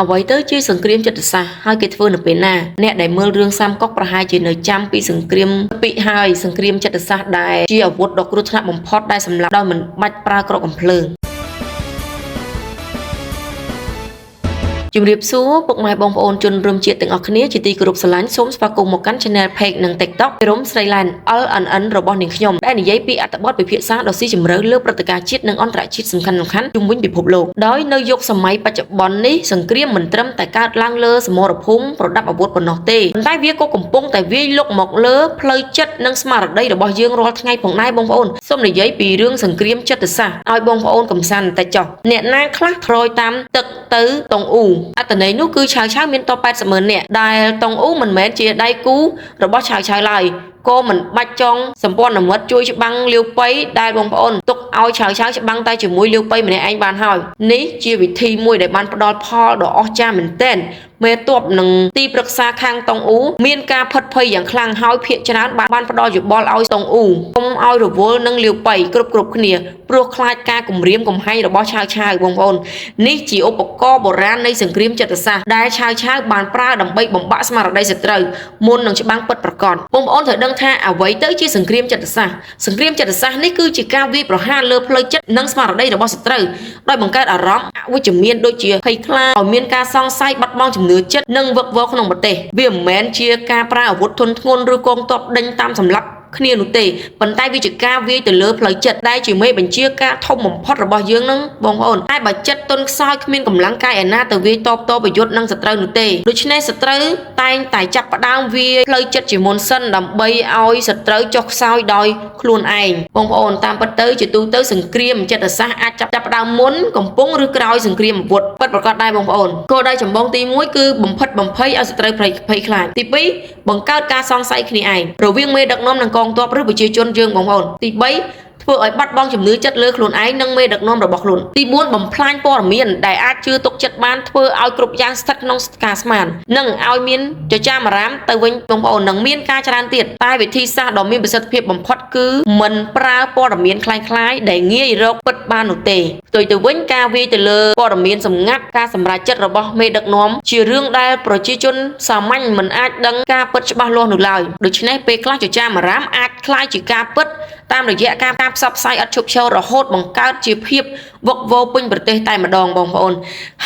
អ្វីទៅជាសង្គ្រាមចិត្តសាស្ត្រហើយគេធ្វើនៅពេលណាអ្នកដែលមើលរឿងសាមកុកប្រហែលជានៅចាំពីសង្គ្រាមពីហើយសង្គ្រាមចិត្តសាស្ត្រដែលជាអាវុធដ៏គ្រោះថ្នាក់បំផុតដែលសម្លាប់ដោយមិនបាច់ប្រើក្រកកំភ្លើងជំរាបសួរពុកម៉ែបងប្អូនជនរួមជាតិទាំងអស់គ្នាជាទីគោរពស្រឡាញ់សូមស្វាគមន៍មកកាន់ Channel Page និង TikTok ពីរំស្រីឡែន LNN របស់នាងខ្ញុំដែលនិយាយពីអត្ថបទពិភាក្សាដ៏ស៊ីជម្រៅលើព្រឹត្តិការណ៍ជាតិនិងអន្តរជាតិសំខាន់ៗជុំវិញពិភពលោកដោយនៅយុគសម័យបច្ចុប្បន្ននេះសង្គ្រាមមិនត្រឹមតែកើតឡើងលើសមរភូមិប្រដាប់អាវុធប៉ុណ្ណោះទេប៉ុន្តែវាក៏កំពុងតែវាយលុកមកលើផ្លូវចិត្តនិងស្មារតីរបស់យើងរាល់ថ្ងៃផងដែរបងប្អូនសូមនិយាយពីរឿងសង្គ្រាមចិត្តសាស្ត្រឲ្យបងប្អូនកំសាន្តតែចុះអ្នកណាខ្លះត្រយតាមទឹកទៅតុងអ៊ូអត្តន័យនោះគឺឆាវឆាវមានត80,000នាក់ដែលតុងអ៊ូមិនមែនជាដៃគូរបស់ឆាវឆាវឡើយក៏មិនបាច់ចង់សម្ព័ន្ធមិត្តជួយច្បាំងលាវប៉ៃដែលបងប្អូនទុកឲ្យឆាវឆាវច្បាំងតែជាមួយលាវប៉ៃម្នាក់ឯងបានហើយនេះជាវិធីមួយដែលបានផ្ដល់ផលដ៏អស្ចារ្យមែនទែនមេតបនឹងទីប្រឹក្សាខាងតុងអ៊ូមានការផិតភ័យយ៉ាងខ្លាំងហើយភាគច្រើនបានផ្ដល់យោបល់ឲ្យតុងអ៊ូកុំឲ្យរវល់នឹងលាវប៉ៃគ្រប់គ្នាព្រោះខ្លាចការគំរាមកំហែងរបស់ឆាវឆាវបងប្អូននេះជាឧបករណ៍បុរាណនៃសង្គ្រាមចិត្តសាស្ត្រដែលឆាវឆាវបានប្រើដើម្បីបំបាក់ស្មារតីសត្រូវមុននឹងច្បាំងពិតប្រាកដបងប្អូនត្រូវដឹងថាអ្វីទៅជាសង្គ្រាមចិត្តសាស្ត្រសង្គ្រាមចិត្តសាស្ត្រនេះគឺជាការវាយប្រហារលើផ្លូវចិត្តនិងស្មារតីរបស់សត្រូវដោយបង្កើតអារម្មណ៍អវិជ្ជមានដូចជាភ័យខ្លាចឲ្យមានការសង្ស័យបាត់បង់ជំនឿចិត្តនិងវឹកវរក្នុងប្រទេសវាមិនមែនជាការប្រើអាវុធធុនធ្ងន់ឬកងទ័ពដេញតាមសម្លាប់គ្នានោះទេប៉ុន្តែវាជាការវាយទៅលើផ្លូវចិត្តដែលជាមេបញ្ជាការធំបំផុតរបស់យើងនឹងបងប្អូនតែបើចិត្តទន់ខ្សោយគ្មានកម្លាំងកាយឯណាទៅវាយតបតប្រយុទ្ធនឹងសត្រូវនោះទេដូច្នេះសត្រូវតែងតែចាប់ផ្ដើមវាយផ្លូវចិត្តជាមុនសិនដើម្បីឲ្យសត្រូវចុះខ្សោយដោយខ្លួនឯងបងប្អូនតាមពិតទៅជាទូទៅសង្គ្រាមចិត្តសាស្ត្រអាចចាប់ផ្ដើមមុនកំពុងឬក្រោយសង្គ្រាមអាវុធពិតប្រាកដដែរបងប្អូនគោលដៅចម្បងទី1គឺបំផិតបំភ័យឲ្យសត្រូវភ័យខ្លាចទី2បង្កើតការសង្ស័យគ្នាឯងរវាងមេដឹកនាំនិងកងទ័ពឬប្រជាជនយើងបងប្អូនទី3ធ្វើឲ្យបាត់បង់ជំនឿចិត្តលើខ្លួនឯងនិងមេដឹកនាំរបស់ខ្លួនទី4បំផ្លាញព័ត៌មានដែលអាចជឿទុកចិត្តបានធ្វើឲ្យគ្រប់យ៉ាងស្ថិតក្នុងការស្មាននិងឲ្យមានចចាមអារាមទៅវិញបងប្អូននឹងមានការច្រើនទៀតតែវិធីសាស្ត្រដ៏មានប្រសិទ្ធភាពបំផុតគឺមិនប្រើព័ត៌មានคล้ายៗដែលងាយរកពិតបាននោះទេផ្ទុយទៅវិញការវាយទៅលើព័ត៌មានសម្ងាត់ការសម្រេចចិត្តរបស់មេដឹកនាំជារឿងដែលប្រជាជនសាមញ្ញមិនអាចដឹងការពិតច្បាស់លាស់នោះឡើយដូច្នេះពេលខ្លះចចាមអារាមអាចคล้ายជាការពិតតាមរយៈការផ្សព្វផ្សាយអត់ឈប់ឈររហូតបង្កើតជាភាពវឹកវរពេញប្រទេសតែម្ដងបងប្អូន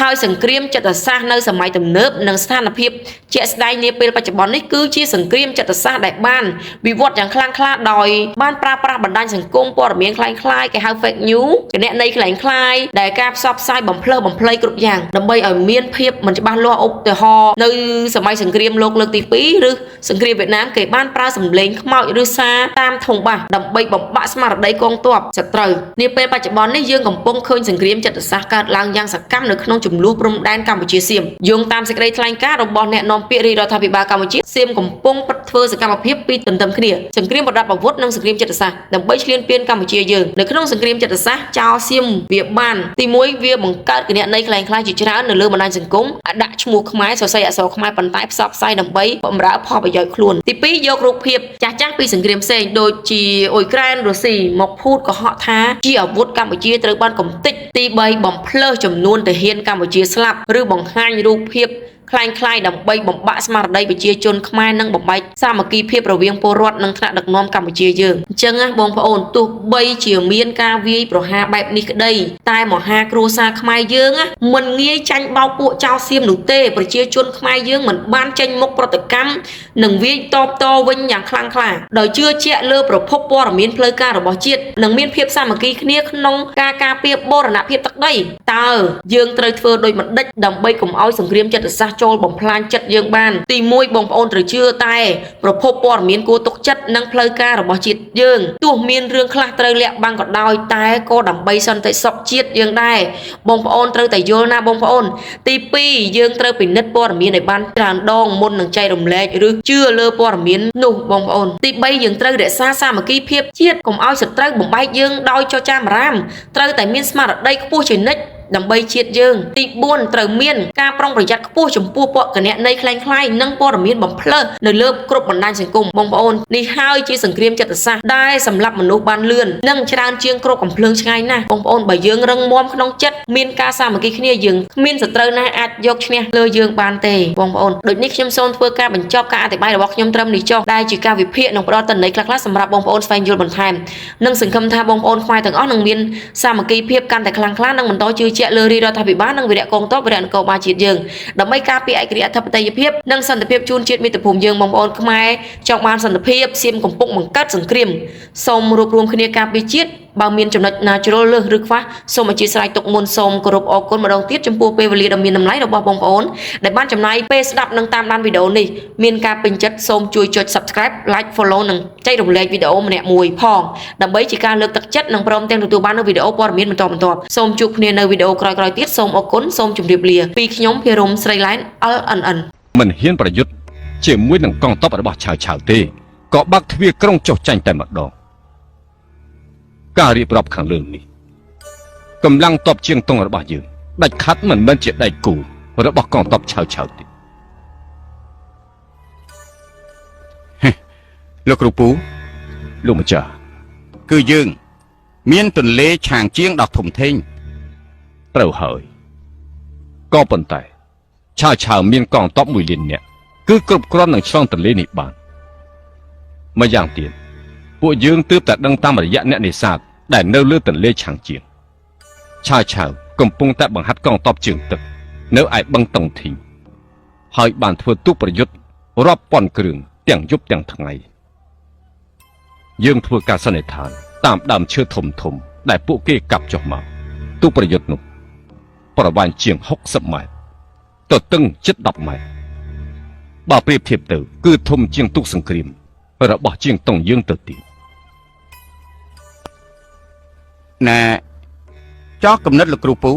ហើយសង្គ្រាមចិត្តសាស្ត្រនៅសម័យទំនើបនិងស្ថានភាពជាក់ស្ដែងនាពេលបច្ចុប្បន្ននេះគឺជាសង្គ្រាមចិត្តសាស្ត្រដែលបានវិវត្តយ៉ាងខ្លាំងក្លាដោយបានប្រើប្រាស់បណ្ដាញសង្គមព័ត៌មានคล้ายៗគេហៅ fake news គណនីคล้ายៗដែលការផ្សព្វផ្សាយបំផ្លើសបំភ្លៃគ្រប់យ៉ាងដើម្បីឲ្យមានភាពមិនច្បាស់លាស់ឧទាហរណ៍នៅសម័យសង្គ្រាមលោកលើកទី2ឬសង្គ្រាមវៀតណាមគេបានប្រើសម្លេងខ្មោចឬសារតាមធុងបាសដើម្បីបំបាក់ស្មារតីកងទ័ពសត្រូវនាពេលបច្ចុប្បន្ននេះយើងកំពុងឃើញសង្គ្រាមចិត្តសាស្ត្រកើតឡើងយ៉ាងសកម្មនៅក្នុងចំនួនព្រំដែនកម្ពុជាសៀមយោងតាមសេចក្តីថ្លែងការណ៍របស់អ្នកនាំពាក្យរាជរដ្ឋាភិបាលកម្ពុជាសៀមកំពុងធ្វើសកម្មភាពពីរទន្ទឹមគ្នាសង្គ្រាមប្រដាប់អាវុធនិងសង្គ្រាមចិត្តសាស្ត្រដើម្បីឈ្លានពានកម្ពុជាយើងនៅក្នុងសង្គ្រាមចិត្តសាស្ត្រចោលសៀមវាបានទី1វាបង្កើតគណនីคล้ายៗជាច្រើននៅលើបណ្ដាញសង្គមដាក់ឈ្មោះខ្មែរសរសេរអក្សរខ្មែរប៉ុន្តែផ្សព្វផ្សាយដើម្បីបម្រើផលប្រយោជន៍ខ្លួនទី2យករូបភាពចាស់ៗពីសង្គ្រាមផ្សេងដូចជាអ៊ុយក្រែនរុស្ស៊ីមកភូតកុហកថាជាអាវុធកម្ពុជាត្រូវបានកំទេចទី3បំភ្លើសចំនួនទាហានកម្ពុជាស្លាប់ឬបង្ហាញរូបភាពคล้ายៗដើម្បីបំបាក់ស្មារតីប្រជាជនខ្មែរនិងបំបែកសាមគ្គីភាពរវាងពលរដ្ឋនិងថ្នាក់ដឹកនាំកម្ពុជាយើងអញ្ចឹងណាបងប្អូនទោះបីជាមានការវាយប្រហារបែបនេះក្តីតែមហាគ្រួសារខ្មែរយើងមិនងាយចាញ់បោកពួកចៅសៀមនោះទេប្រជាជនខ្មែរយើងមិនបានចេញមុខប្រតិកម្មនិងវាយតបតវិញយ៉ាងខ្លាំងក្លាដោយជឿជាក់លើប្រភពព័ត៌មានផ្លូវការរបស់ជាតិនិងមានភាពសាមគ្គីគ្នាក្នុងការការពារបូរណភាពទឹកដីតើយើងត្រូវធ្វើដូចម្តេចដើម្បីកុំឲ្យសង្គ្រាមចិត្តសាស្ត្រចូលបំផ្លាញចិត្តយើងបានទី1បងប្អូនត្រូវជឿតែប្រភពព័ត៌មានគួរទុកចិត្តនិងផ្លូវការរបស់ជាតិយើងទោះមានរឿងខ្លះត្រូវលាក់បាំងក៏ដោយតែក៏ដើម្បីសន្តិសុខជាតិយើងដែរបងប្អូនត្រូវតែយល់ណាបងប្អូនទី2យើងត្រូវពិនិត្យព័ត៌មានឲ្យបានច្រើនដងមុននឹងចែករំលែកឬជឿលើព័ត៌មាននោះបងប្អូនទី3យើងត្រូវរក្សាសាមគ្គីភាពជាតិកុំឲ្យសត្រូវបំបែកយើងដោយចចាមអារាមត្រូវតែមានស្មារតីខ្ពស់ជានិច្ច ដើម្បីជាតិយើងទី4ត្រូវមានការប្រុងប្រយ័ត្នខ្ពស់ចំពោះពកណនៃคล้ายៗនិងព័ត៌មានបំភ្លើសនៅលើគ្រប់បណ្ដាញសង្គមបងប្អូននេះហើយជាសង្គ្រាមចិត្តសាស្ត្រដែលសម្រាប់មនុស្សបានលឿននិងច្រើនជាងគ្រប់កំភ្លើងឆ្ងាយណាស់បងប្អូនបើយើងរឹងមាំក្នុងចិត្តមានការសាមគ្គីគ្នាយើងគ្មានសត្រូវណាអាចយកឈ្នះលើយើងបានទេបងប្អូនដូចនេះខ្ញុំសូមធ្វើការបញ្ចប់ការអធិប្បាយរបស់ខ្ញុំត្រឹមនេះចុះដែលជាការវិភាគនិងផ្ដល់ទិន្នន័យខ្លះៗសម្រាប់បងប្អូនស្វែងយល់បន្ថែមនិងសង្ឃឹមថាបងប្អូនខ្មែរទាំងអស់នឹងមានសាមគ្គីភាពកាន់តែខ្លាំងក្លានិងបន្តជឿជាក់លើរាជរដ្ឋាភិបាលនិងវីរៈកងទ័ពវីរៈនគរបាលជាតិយើងដើម្បីការពារឯករាជ្យអធិបតេយ្យភាពនិងសន្តិភាពជូនជាតិមាតុភូមិយើងបងប្អូនខ្មែរចង់បានសន្តិភាពសៀមកំពុងបង្កើតសង្គ្រាមសូមរួបរวมគ្នាការពារជាតិបើមានចំណុចណាជ្រុលលើសឬខ្វះសូមអធិស្ឋានទុកមុនសូមគោរពអរគុណម្ដងទៀតចំពោះពេលវេលាដ៏មានតម្លៃរបស់បងប្អូនដែលបានចំណាយពេលស្ដាប់និងតាមដានវីដេអូនេះមានការពេញចិត្តសូមជួយចុច Subscribe Like Follow និងចែករំលែកវីដេអូម្នាក់មួយផងដើម្បីជាការលើកទឹកចិត្តនិងព្រមទាំងទទួលបាននូវវីដេអូព័ត៌មានបន្តបន្ទាប់សូមជួបគ្នានៅវីដេអូក្រោយៗទៀតសូមអរគុណសូមជម្រាបលាពីខ្ញុំភិរមស្រីឡែន LNN មិនហ៊ានប្រយុទ្ធជាមួយនឹងកងទ័ពរបស់ឆាវឆាវទេក៏បាក់ទ្វារក្រុងចុះចាញ់តែម្ដងការរៀបរាប់ខាងលើនេះកម្លាំងទ័ពជាងតុងរបស់យើងដាច់ខាត់មិនមែនជាដៃគូរបស់កងទ័ពឆាវឆាវទេលោកគ្រូពូលោកម្ចាស់គឺយើងមានទន្លេឆាងជាងដ៏ធំធេងត្រូវហើយក៏ប៉ុន្តែឆាវឆាវមានកងទ័ព1 លាននាក់គឺគ្រប់គ្រាន់នឹងឆ្លងទន្លេនេះបានម្យ៉ាងទៀតពួកយើងទើបតែដឹងតាមរយៈអ្នកនេសាទដែលនៅលើទន្លេឆាងជាងឆាវឆាវកំពុងតែបង្ហាត់កងទ័ពជើងទឹកនៅឯបឹងតុងធីងហើយបានធ្វើទូកប្រយុទ្ធរាប់ពាន់គ្រឿងទាំងយប់ទាំងថ្ងៃយើងធ្វើការសន្និដ្ឋានតាមដើមឈើធំធំដែលពួកគេកាប់ចុះមកទូកប្រយុទ្ធនោះប្រវែងជាង60 ម៉ែត្រទទឹងជិត10 ម៉ែត្របើប្រៀបធៀបទៅគឺធំជាងទូកសង្គ្រាមរបស់ជាងតុងយើងទៅទៀតណែចោះកំណត់លោកគ្រូពូ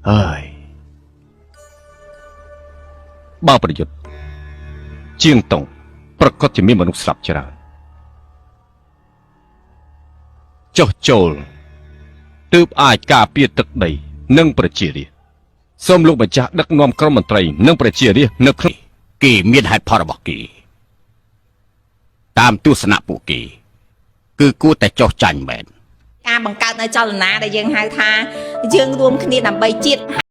ហើយបើប្រយុទ្ធជាងតុងប្រកាសជាមានមនុស្សស្លាប់ច្រើនចុះចូលទើបអាចការពារទឹកដីនិងប្រជារាស្ត្រសូមលោកម្ចាស់ដឹកនាំក្រុមមន្ត្រីនិងប្រជារាស្ត្រនៅក្នុងគេមានហេតុផលរបស់គេតាមទស្សនៈពួកគេគឺគួរតែចោះចាញ់មែនការបង្កើតនៅចលនាដែលយើងហៅថាយើងរួមគ្នាដើម្បីជាតិ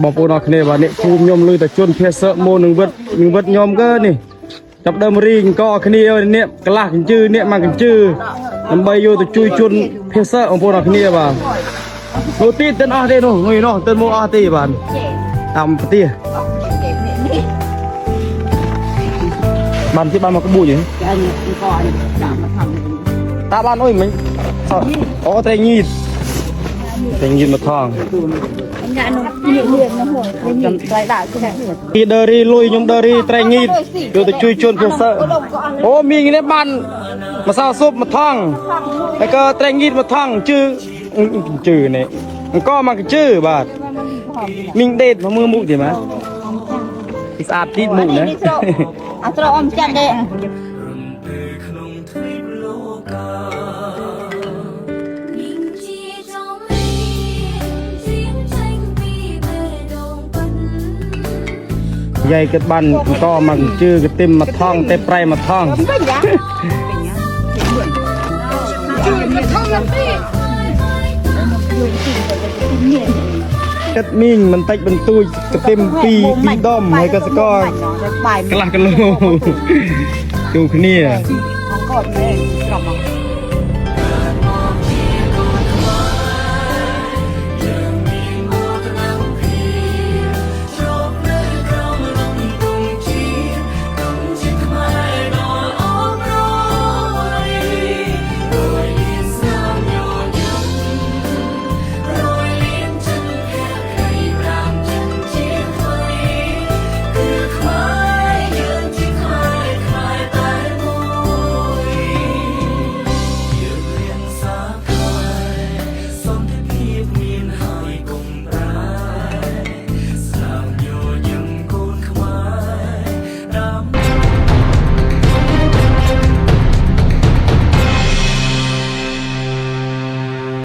បងប្អូនអរគ្នាបាទនេះភូមិខ្ញុំលឺតែជន់ភាសមុននឹងវិតខ្ញុំក៏នេះចាប់ដើមរីងក៏អរគ្នានេះកន្លះកញ្ជឺនេះមកកញ្ជឺដើម្បីយកទៅជួយជន់ភាសបងប្អូនអរគ្នាបាទនោះទីទិនអស់ទេនោះងុយនោះទិនមកអស់ទេបាទតាមប្រទេសបានទីបានមកក្បួយហ៎ចាញ់ក៏ដាក់មកថำតាបានអុយមិញអូត្រេងញីតមកថងញ៉ាំនំលៀងនោះខ្ញុំត្រៃដាក់គឺពីដឺរីលុយខ្ញុំដឺរីត្រៃងីតយកទៅជួយជន់ភាសាអូមីងនេះបានម្សៅស៊ុបមកថងហើយក៏ត្រៃងីតមកថងជឺនេះអង្គមកជឺបាទមីងដេតមកមើលមុខទេបាទស្អាតទីមុខណាអត់ត្រូវអមចាត់ទេយាយគិតបានបន្តមកជឿកទឹមមកថងតែប្រៃមកថងគិតមីងមិនតិចបន្តួចកទឹម2 ដុំហើយក៏ស្កកន្លះគីឡូជួគ្នាអង្គត់មែនស្រាប់